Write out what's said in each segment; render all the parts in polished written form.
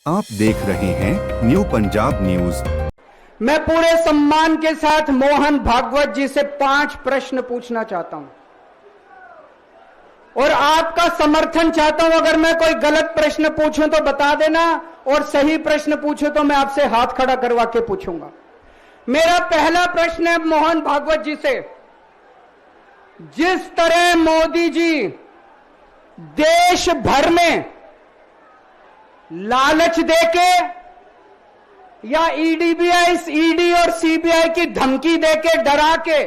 आप देख रहे हैं न्यू पंजाब न्यूज। मैं पूरे सम्मान के साथ मोहन भागवत जी से 5 प्रश्न पूछना चाहता हूं और आपका समर्थन चाहता हूं। अगर मैं कोई गलत प्रश्न पूछूं तो बता देना और सही प्रश्न पूछूं तो मैं आपसे हाथ खड़ा करवा के पूछूंगा। मेरा पहला प्रश्न है मोहन भागवत जी से। जिस तरह मोदी जी देश भर में लालच देके या ईडी और सीबीआई की धमकी देके डरा के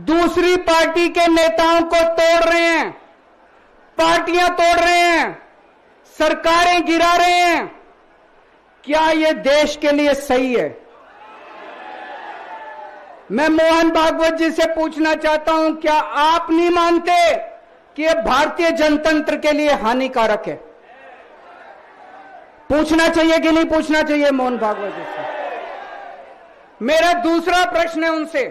दूसरी पार्टी के नेताओं को तोड़ रहे हैं, पार्टियां तोड़ रहे हैं, सरकारें गिरा रहे हैं, क्या यह देश के लिए सही है? मैं मोहन भागवत जी से पूछना चाहता हूं, क्या आप नहीं मानते कि यह भारतीय जनतंत्र के लिए हानिकारक है? पूछना चाहिए कि नहीं पूछना चाहिए मोहन भागवत जी से? मेरा दूसरा प्रश्न है उनसे।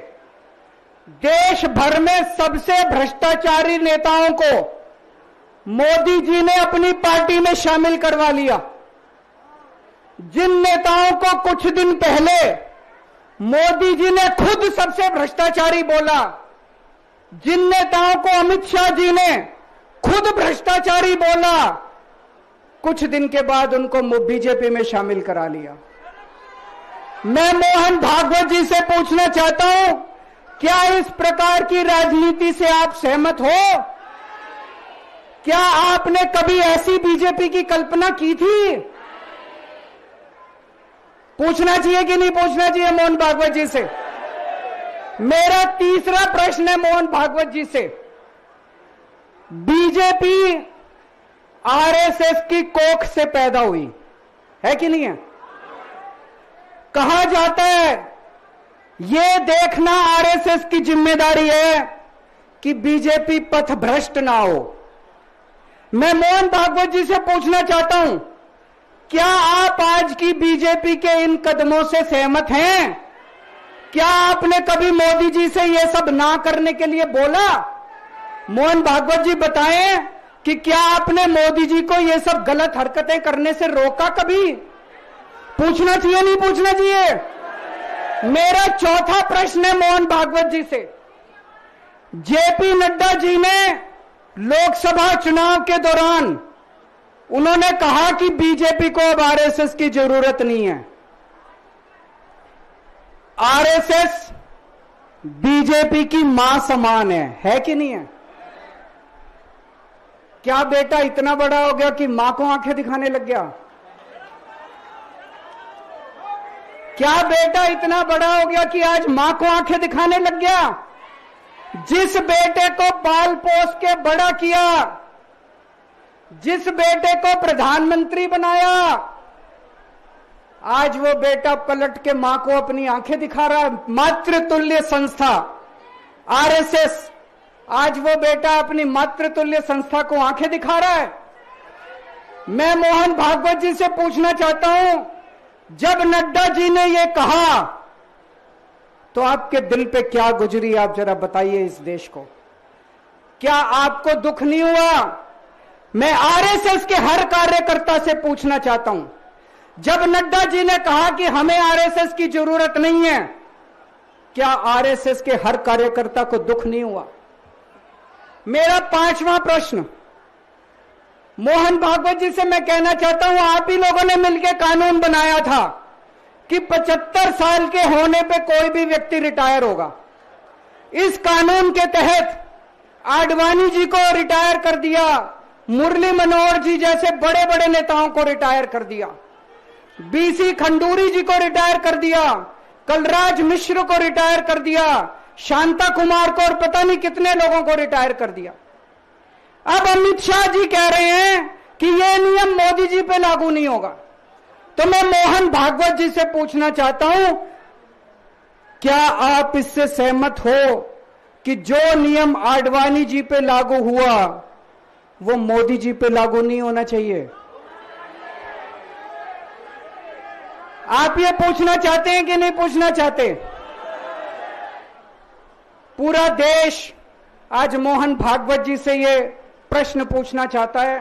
देश भर में सबसे भ्रष्टाचारी नेताओं को मोदी जी ने अपनी पार्टी में शामिल करवा लिया। जिन नेताओं को कुछ दिन पहले मोदी जी ने खुद सबसे भ्रष्टाचारी बोला, जिन नेताओं को अमित शाह जी ने खुद भ्रष्टाचारी बोला, कुछ दिन के बाद उनको बीजेपी में शामिल करा लिया। मैं मोहन भागवत जी से पूछना चाहता हूं, क्या इस प्रकार की राजनीति से आप सहमत हो? क्या आपने कभी ऐसी बीजेपी की कल्पना की थी? पूछना चाहिए कि नहीं पूछना चाहिए मोहन भागवत जी से? मेरा तीसरा प्रश्न है मोहन भागवत जी से। बीजेपी आरएसएस की कोख से पैदा हुई है कि नहीं है? कहा जाता है यह देखना आरएसएस की जिम्मेदारी है कि बीजेपी पथभ्रष्ट ना हो। मैं मोहन भागवत जी से पूछना चाहता हूं, क्या आप आज की बीजेपी के इन कदमों से सहमत हैं? क्या आपने कभी मोदी जी से यह सब ना करने के लिए बोला? मोहन भागवत जी बताएं कि क्या आपने मोदी जी को यह सब गलत हरकतें करने से रोका कभी? पूछना चाहिए नहीं पूछना चाहिए? मेरा चौथा प्रश्न है मोहन भागवत जी से। जेपी नड्डा जी ने लोकसभा चुनाव के दौरान उन्होंने कहा कि बीजेपी को अब आरएसएस की जरूरत नहीं है। आरएसएस बीजेपी की मां समान है कि नहीं है? क्या बेटा इतना बड़ा हो गया कि मां को आंखें दिखाने लग गया? क्या बेटा इतना बड़ा हो गया कि आज मां को आंखें दिखाने लग गया? जिस बेटे को पाल पोस के बड़ा किया, जिस बेटे को प्रधानमंत्री बनाया, आज वो बेटा पलट के मां को अपनी आंखें दिखा रहा है। मातृतुल्य संस्था आरएसएस, आज वो बेटा अपनी मातृतुल्य संस्था को आंखें दिखा रहा है। मैं मोहन भागवत जी से पूछना चाहता हूं, जब नड्डा जी ने यह कहा तो आपके दिल पे क्या गुजरी, आप जरा बताइए इस देश को। क्या आपको दुख नहीं हुआ? मैं आरएसएस के हर कार्यकर्ता से पूछना चाहता हूं, जब नड्डा जी ने कहा कि हमें आरएसएस की जरूरत नहीं है, क्या आरएसएस के हर कार्यकर्ता को दुख नहीं हुआ? मेरा पांचवा प्रश्न मोहन भागवत जी से मैं कहना चाहता हूं, आप ही लोगों ने मिलकर कानून बनाया था कि 75 साल के होने पे कोई भी व्यक्ति रिटायर होगा। इस कानून के तहत आडवाणी जी को रिटायर कर दिया, मुरली मनोहर जी जैसे बड़े बड़े नेताओं को रिटायर कर दिया, बीसी खंडूरी जी को रिटायर कर दिया, कलराज मिश्र को रिटायर कर दिया, शांता कुमार को और पता नहीं कितने लोगों को रिटायर कर दिया। अब अमित शाह जी कह रहे हैं कि यह नियम मोदी जी पे लागू नहीं होगा। तो मैं मोहन भागवत जी से पूछना चाहता हूं, क्या आप इससे सहमत हो कि जो नियम आडवाणी जी पे लागू हुआ वो मोदी जी पे लागू नहीं होना चाहिए? आप ये पूछना चाहते हैं कि नहीं पूछना चाहते? पूरा देश आज मोहन भागवत जी से ये प्रश्न पूछना चाहता है।